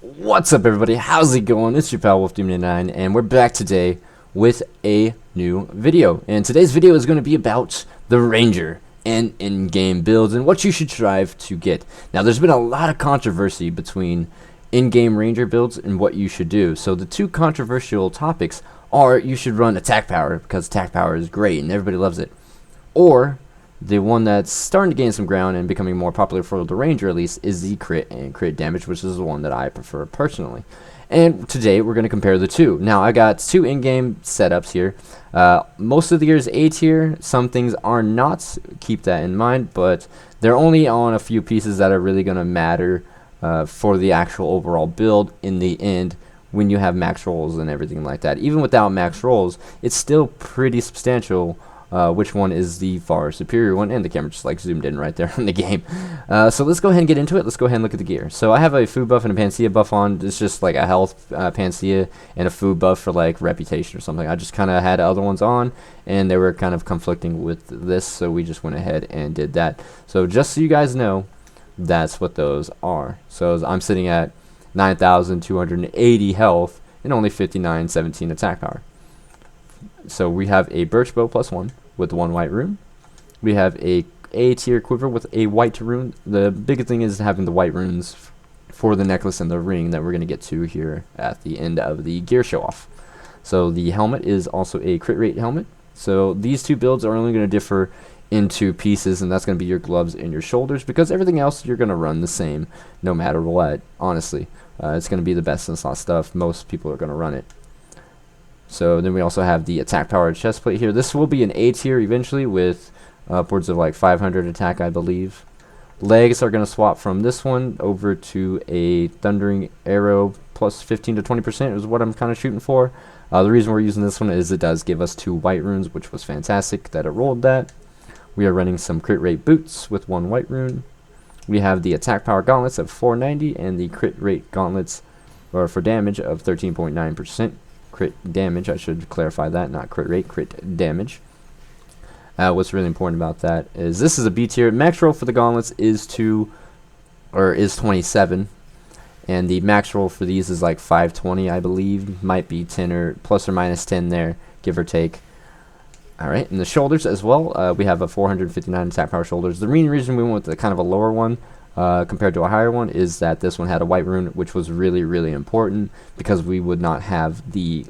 What's up, everybody? How's it going? It's your pal Wolf9, and we're back today with a new video. And today's video is going to be about the Ranger and in-game builds and what you should strive to get. Now, there's been a lot of controversy between in-game Ranger builds and what you should do. So the two controversial topics are you should run attack power because attack power is great and everybody loves it, or the one that's starting to gain some ground and becoming more popular for the Ranger at least is the crit and crit damage, which is the one that I prefer personally. And today we're going to compare the two. Now I got two in-game setups here. Most of the gear is A tier. Some things are not. Keep that in mind, but they're only on a few pieces that are really going to matter for the actual overall build in the end when you have max rolls and everything like that. Even without max rolls, it's still pretty substantial which one is the far superior one, and the camera just like zoomed in right there on the game. So let's go ahead and get into it. Let's go ahead and look at the gear. So I have a food buff and a panacea buff on. It's just like a health panacea and a food buff for like reputation or something. I just kind of had other ones on and they were kind of conflicting with this, so we just went ahead and did that. So just so you guys know, that's what those are. So I'm sitting at 9,280 health and only 5917 attack power. So we have a birch bow +1 with 1 white rune. We have a tier quiver with a white rune. The biggest thing is having the white runes for the necklace and the ring that we're going to get to here at the end of the gear show off. So the helmet is also a crit rate helmet. So these two builds are only going to differ in two pieces, and that's going to be your gloves and your shoulders, because everything else you're going to run the same no matter what. Honestly, it's going to be the best in slot stuff. Most people are going to run it. So then we also have the attack power chest plate here. This will be an A tier eventually with upwards of like 500 attack, I believe. Legs are going to swap from this one over to a thundering arrow plus 15 to 20% is what I'm kind of shooting for. The reason we're using this one is it does give us 2 white runes, which was fantastic that it rolled that. We are running some crit rate boots with 1 white rune. We have the attack power gauntlets of 490 and the crit rate gauntlets for damage of 13.9%. Crit damage, I should clarify that, not crit rate, crit damage. What's really important about that is this is a B tier. Max roll for the gauntlets is 27, and the max roll for these is like 520, I believe. Might be 10 or plus or minus 10 there, give or take. Alright, and the shoulders as well, we have a 459 attack power shoulders. The main reason we went with the kind of a lower one compared to a higher one is that this one had a white rune, which was really important because we would not have the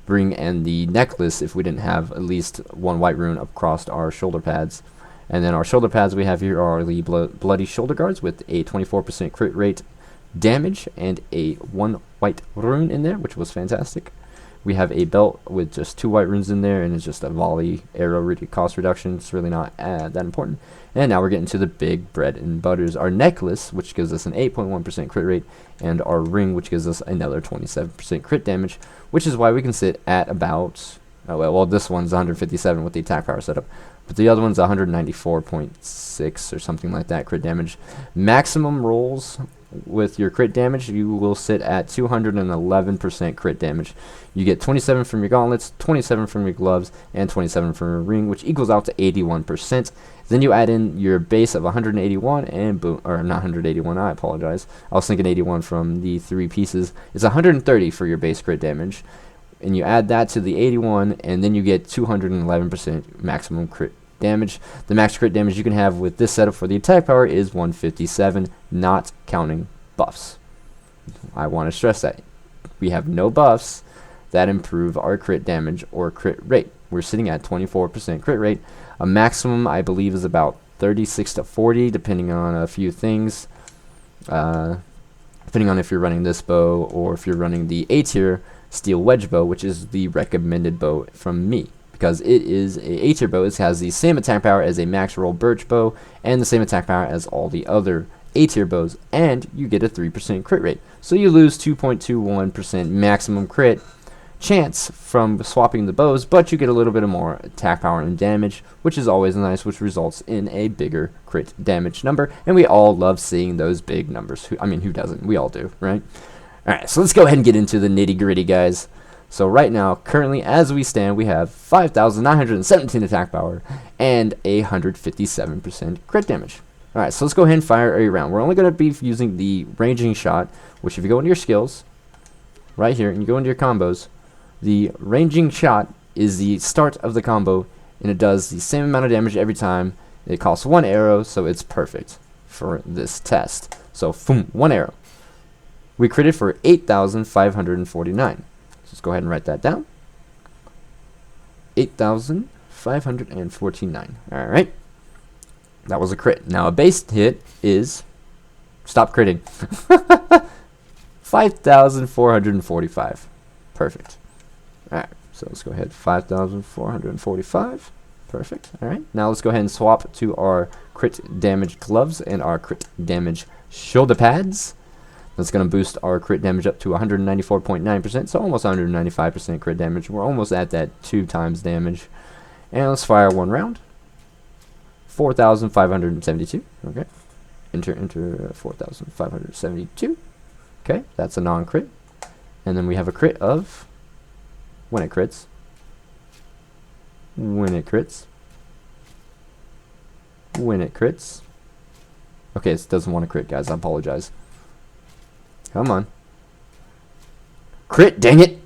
ring and the necklace if we didn't have at least 1 white rune across our shoulder pads. And then our shoulder pads we have here are the bloody shoulder guards with a 24% crit rate damage and a 1 white rune in there, which was fantastic. We have a belt with just 2 white runes in there, and it's just a volley arrow cost reduction. It's really not that important. And now we're getting to the big bread and butters. Our necklace, which gives us an 8.1% crit rate, and our ring, which gives us another 27% crit damage, which is why we can sit at about, well, this one's 157 with the attack power setup, but the other one's 194.6 or something like that crit damage. Maximum rolls with your crit damage, you will sit at 211% crit damage. You get 27 from your gauntlets, 27 from your gloves, and 27 from your ring, which equals out to 81%. Then you add in your base of 181 and boom, or not 181, I apologize. I was thinking 81 from the 3 pieces. It's 130 for your base crit damage. And you add that to the 81, and then you get 211% maximum crit damage. The max crit damage you can have with this setup for the attack power is 157, not counting buffs. I want to stress that we have no buffs that improve our crit damage or crit rate. We're sitting at 24% crit rate. A maximum, I believe, is about 36 to 40, depending on a few things. Depending on if you're running this bow or if you're running the A tier steel wedge bow, which is the recommended bow from me, because it is a tier bow. It has the same attack power as a max roll birch bow and the same attack power as all the other A tier bows, and you get a 3% crit rate. So you lose 2.21% maximum crit chance from swapping the bows, but you get a little bit of more attack power and damage, which is always nice, which results in a bigger crit damage number, and we all love seeing those big numbers. I mean, who doesn't? We all do, right? Alright, so let's go ahead and get into the nitty gritty, guys. So right now, currently, as we stand, we have 5,917 attack power and 157% crit damage. Alright, so let's go ahead and fire a round. We're only going to be using the ranging shot, which if you go into your skills, right here, and you go into your combos, the ranging shot is the start of the combo, and it does the same amount of damage every time. It costs 1 arrow, so it's perfect for this test. So, boom, 1 arrow. We critted for 8,549. Let's go ahead and write that down. 8,549. Alright. That was a crit. Now a base hit is... Stop critting. 5,445. Perfect. Alright. So let's go ahead. 5,445. Perfect. Alright. Now let's go ahead and swap to our crit damage gloves and our crit damage shoulder pads. That's going to boost our crit damage up to 194.9%, so almost 195% crit damage. We're almost at that 2 times damage. And let's fire 1 round. 4,572. Okay. Enter 4,572. Okay, that's a non-crit. And then we have a crit of... When it crits. When it crits. When it crits. Okay, it doesn't want to crit, guys. I apologize. Come on. Crit, dang it!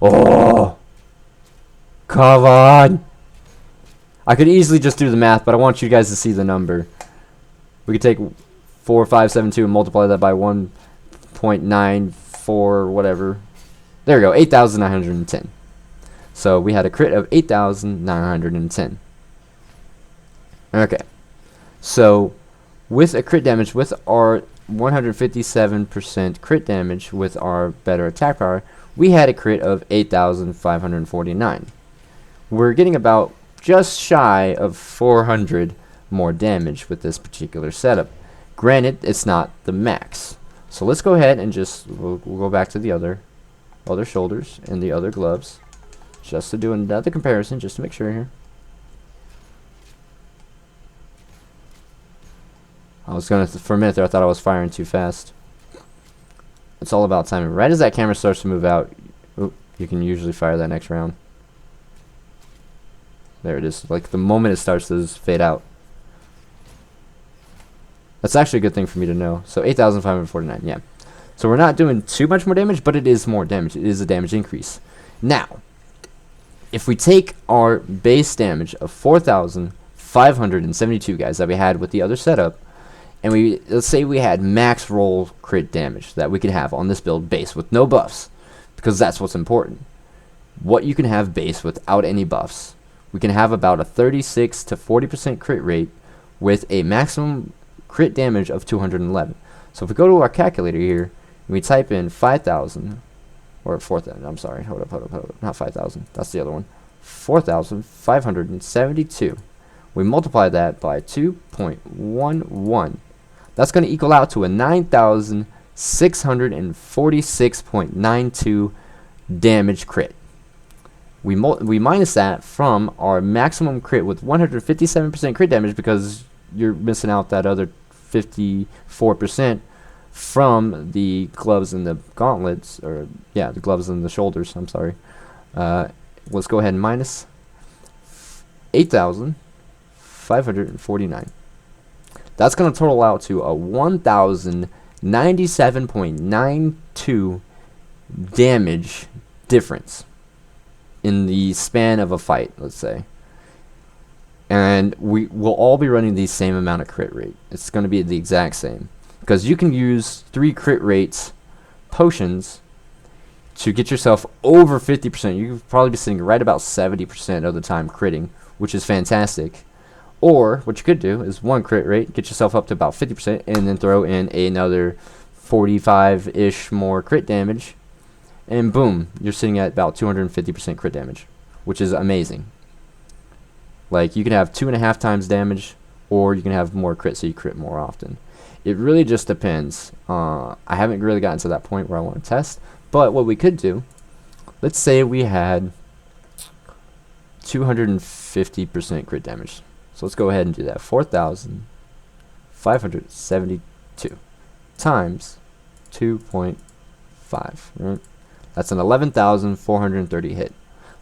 Oh! Come on! I could easily just do the math, but I want you guys to see the number. We could take 4,572 and multiply that by 1.94, whatever. There we go, 8,910. So we had a crit of 8,910. Okay. So, with a crit damage, with our 157% crit damage with our better attack power, we had a crit of 8,549. We're getting about just shy of 400 more damage with this particular setup. Granted, it's not the max. So let's go ahead and just, we'll go back to the other shoulders and the other gloves, just to do another comparison, just to make sure here. I was gonna, for a minute there, I thought I was firing too fast. It's all about timing. Right as that camera starts to move out, you can usually fire that next round. There it is. Like the moment it starts to fade out. That's actually a good thing for me to know. So 8,549, yeah. So we're not doing too much more damage, but it is more damage. It is a damage increase. Now, if we take our base damage of 4,572, guys, that we had with the other setup, and let's say we had max roll crit damage that we could have on this build base with no buffs, because that's what's important. What you can have base without any buffs. We can have about a 36 to 40% crit rate with a maximum crit damage of 211. So if we go to our calculator here, and we type in 5,000, or 4,000, I'm sorry, hold up, not 5,000, that's the other one, 4,572. We multiply that by 2.11. That's going to equal out to a 9,646.92 damage crit. We minus that from our maximum crit with 157% crit damage, because you're missing out that other 54% from the gloves and the gauntlets, or yeah, the gloves and the shoulders, I'm sorry. Let's go ahead and minus 8,549. That's going to total out to a 1,097.92 damage difference in the span of a fight, let's say. And we will all be running the same amount of crit rate. It's going to be the exact same, because you can use 3 crit rates potions to get yourself over 50%. You could probably be sitting right about 70% of the time critting, which is fantastic. Or what you could do is 1 crit rate, get yourself up to about 50%, and then throw in another 45-ish more crit damage, and boom, you're sitting at about 250% crit damage, which is amazing. Like, you can have 2.5 times damage, or you can have more crit, so you crit more often. It really just depends. I haven't really gotten to that point where I want to test, but what we could do, let's say we had 250% crit damage. So let's go ahead and do that. 4,572 times 2.5. Right? That's an 11,430 hit.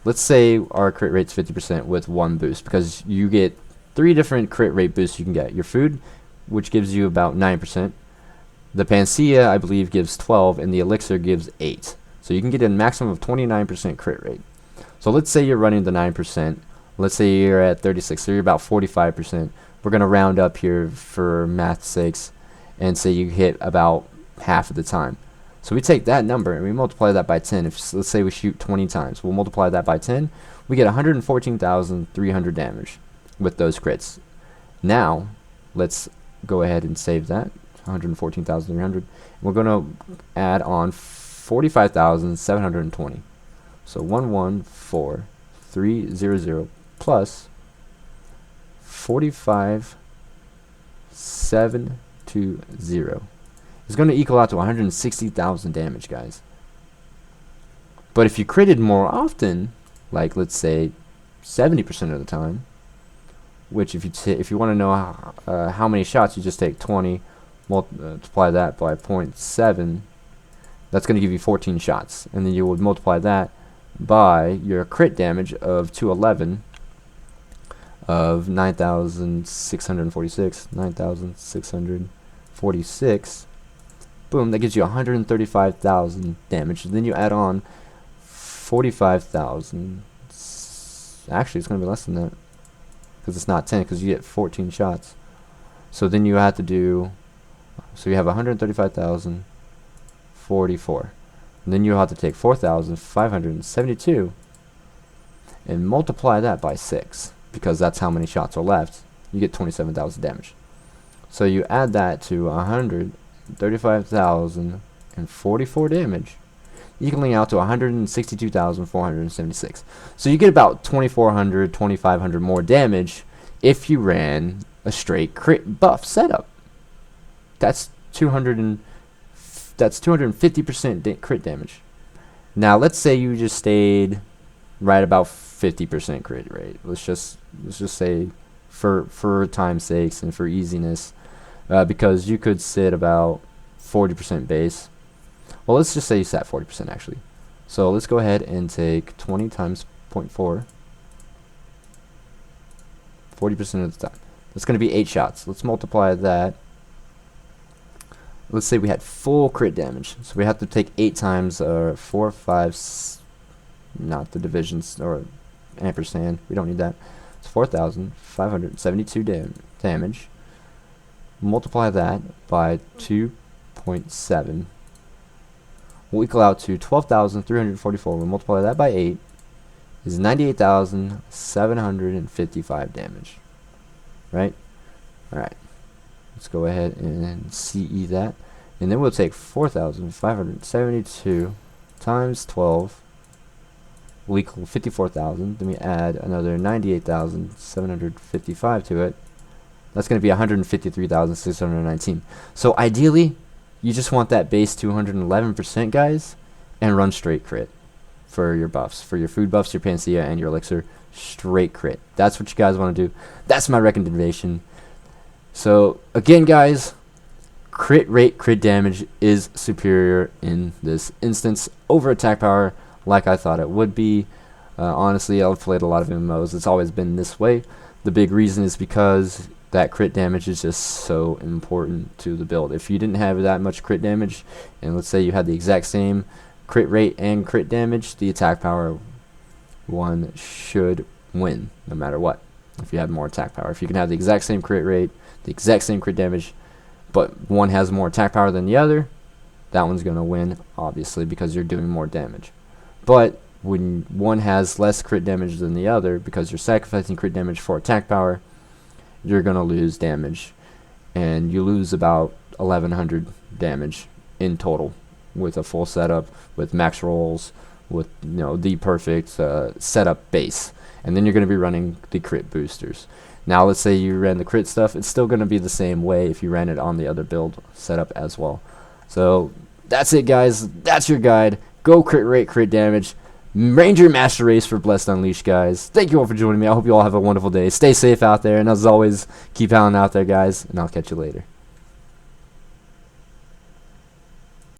Let's say our crit rate's 50% with 1 boost, because you get three different crit rate boosts you can get. Your food, which gives you about 9%. The Panacea, I believe, gives 12, and the Elixir gives 8. So you can get a maximum of 29% crit rate. So let's say you're running the 9%. Let's say you're at 36, so you're about 45%. We're going to round up here for math's sakes and say you hit about half of the time. So we take that number and we multiply that by 10. If let's say we shoot 20 times, we'll multiply that by 10. We get 114,300 damage with those crits. Now, let's go ahead and save that. 114,300. We're going to add on 45,720. So 114,300 plus 45,720 is going to equal out to 160,000 damage, guys. But if you critted more often, like let's say 70% of the time, which if you want to know how many shots, you just take 20, multiply that by 0.7. That's going to give you 14 shots, and then you would multiply that by your crit damage of 211 of 9,646. Boom, that gives you 135,000 damage. And then you add on 45,000. Actually, it's going to be less than that because it's not 10, because you get 14 shots. So then you have to do, so you have 135,044. And then you'll have to take 4,572 and multiply that by 6, because that's how many shots are left. You get 27,000 damage. So you add that to 135,044 damage, equaling out to 162,476. So you get about 2,400, 2,500 more damage if you ran a straight crit buff setup. That's 250% crit damage. Now let's say you just stayed right about 50% crit rate. Let's just say for time's sakes and for easiness, because you could sit about 40% base. Well, let's just say you sat 40% actually. So let's go ahead and take 20 times 0.4. 40% of the time. That's going to be 8 shots. Let's multiply that. Let's say we had full crit damage. So we have to take 8 times 4, 5, not the divisions or ampersand. We don't need that. It's 4,572 damage. Multiply that by 2.7. Will equal out to 12,344. We'll multiply that by 8. Is 98,755 damage. Right? Alright. Let's go ahead and CE that. And then we'll take 4,572 times 12 will equal 54,000. Then we add another 98,755 to it. That's going to be 153,619. So ideally, you just want that base 211%, guys, and run straight crit for your buffs, for your food buffs, your Panacea, and your Elixir. Straight crit. That's what you guys want to do. That's my recommendation. So again, guys, crit rate, crit damage is superior in this instance over attack power, like I thought it would be. Honestly, I've played a lot of MMOs. It's always been this way. The big reason is because that crit damage is just so important to the build. If you didn't have that much crit damage, and let's say you had the exact same crit rate and crit damage, the attack power one should win no matter what. If you have more attack power, if you can have the exact same crit rate, the exact same crit damage, but one has more attack power than the other, that one's going to win, obviously, because you're doing more damage. But when one has less crit damage than the other, because you're sacrificing crit damage for attack power, you're going to lose damage. And you lose about 1,100 damage in total with a full setup, with max rolls, with the perfect setup base. And then you're going to be running the crit boosters. Now let's say you ran the crit stuff, it's still going to be the same way if you ran it on the other build setup as well. So that's it, guys. That's your guide. Go crit rate, crit damage. Ranger Master Race for Blessed Unleashed, guys. Thank you all for joining me. I hope you all have a wonderful day. Stay safe out there, and as always, keep howling out there, guys, and I'll catch you later.